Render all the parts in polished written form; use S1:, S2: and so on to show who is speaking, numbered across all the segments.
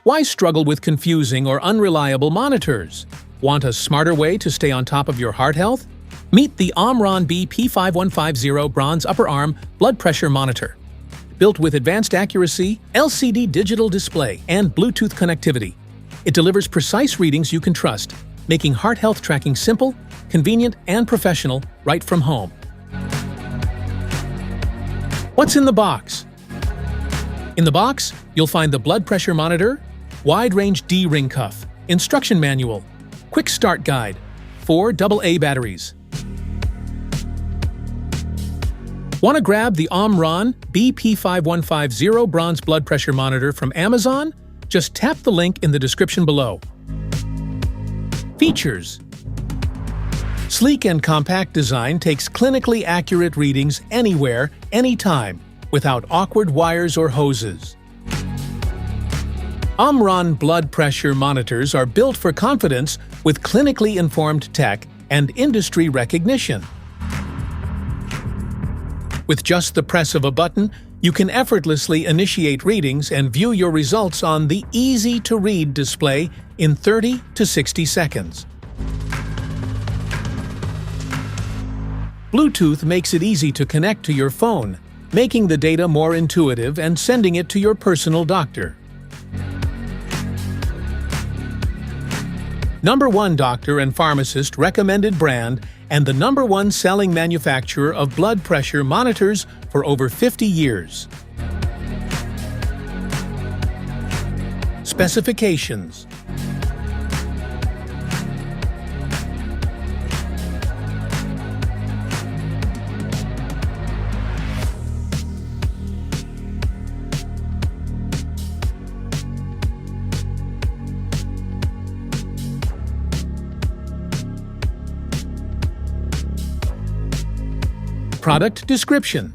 S1: Why struggle with confusing or unreliable monitors? Want a smarter way to stay on top of your heart health? Meet the OMRON BP5150 Bronze Upper Arm Blood Pressure Monitor. Built with advanced accuracy, LCD digital display, and Bluetooth connectivity, it delivers precise readings you can trust, making heart health tracking simple, convenient, and professional right from home. What's in the box? In the box, you'll find the blood pressure monitor, wide-range D-ring cuff, instruction manual, quick start guide, 4 AA batteries. Want to grab the OMRON BP5150 Bronze Blood Pressure Monitor from Amazon? Just tap the link in the description below. Features: sleek and compact design takes clinically accurate readings anywhere, anytime, without awkward wires or hoses. OMRON blood pressure monitors are built for confidence with clinically informed tech and industry recognition. With just the press of a button, you can effortlessly initiate readings and view your results on the easy-to-read display in 30 to 60 seconds. Bluetooth makes it easy to connect to your phone, making the data more intuitive and sending it to your personal doctor. #1 doctor and pharmacist recommended brand and the #1 selling manufacturer of blood pressure monitors for over 50 years. Specifications: product description: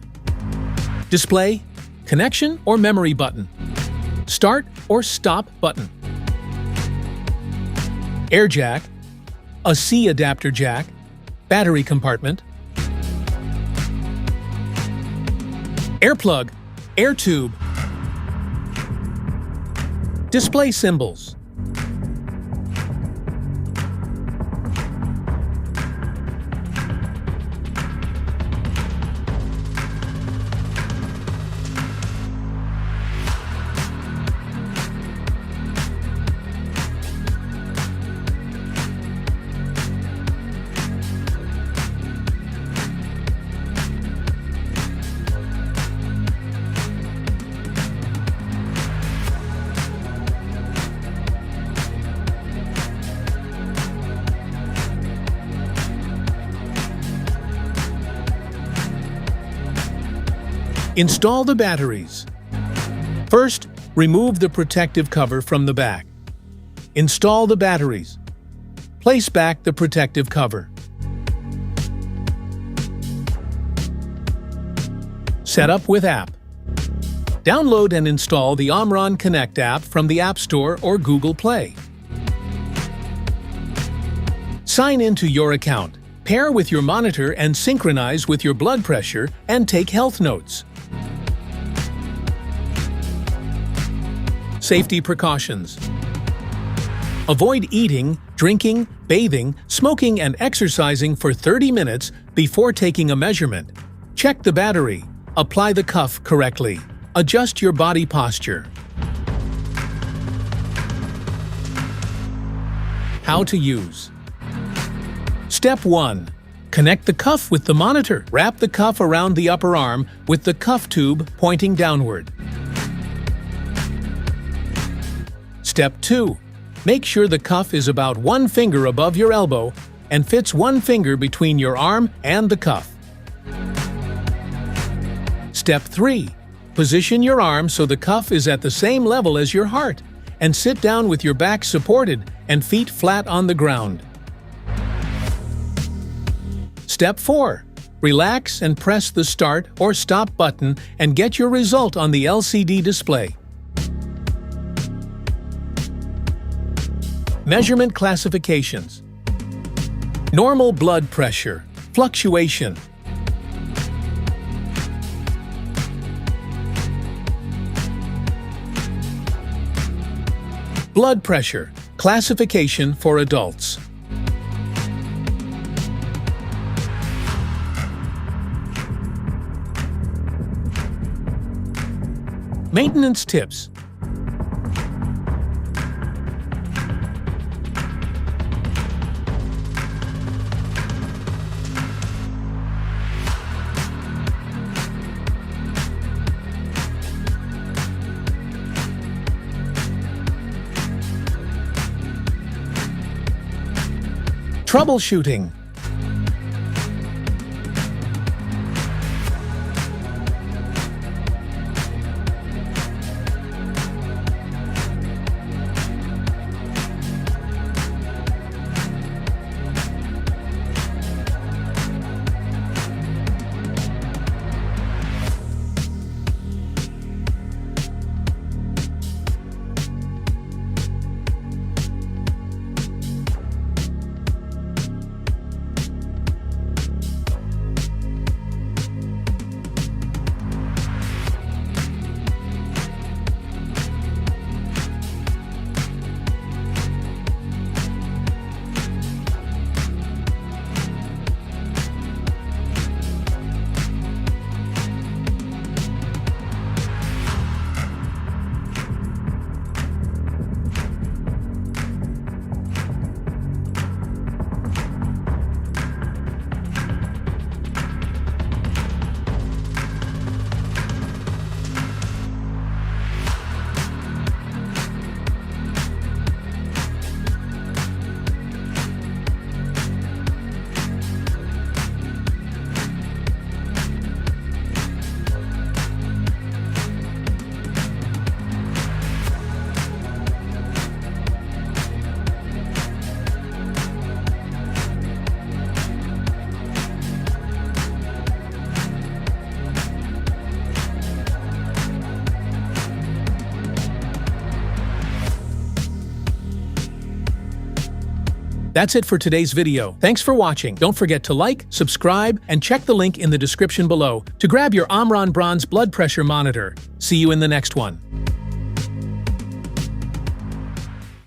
S1: display, connection or memory button, start or stop button, air jack, a C adapter jack, battery compartment, air plug, air tube, display symbols. Install the batteries. First, remove the protective cover from the back. Install the batteries. Place back the protective cover. Set up with app. Download and install the OMRON Connect app from the App Store or Google Play. Sign into your account. Pair with your monitor and synchronize with your blood pressure and take health notes. Safety precautions: avoid eating, drinking, bathing, smoking, and exercising for 30 minutes before taking a measurement. Check the battery. Apply the cuff correctly. Adjust your body posture. How to use. Step 1. Connect the cuff with the monitor. Wrap the cuff around the upper arm with the cuff tube pointing downward. Step 2. Make sure the cuff is about 1 finger above your elbow and fits 1 finger between your arm and the cuff. Step 3. Position your arm so the cuff is at the same level as your heart and sit down with your back supported and feet flat on the ground. Step 4. Relax and press the start or stop button and get your result on the LCD display. Measurement classifications: normal blood pressure, fluctuation, Blood pressure, classification for adults. Maintenance tips. Troubleshooting. That's it for today's video. Thanks for watching. Don't forget to like, subscribe, and check the link in the description below to grab your OMRON Bronze blood pressure monitor. See you in the next one.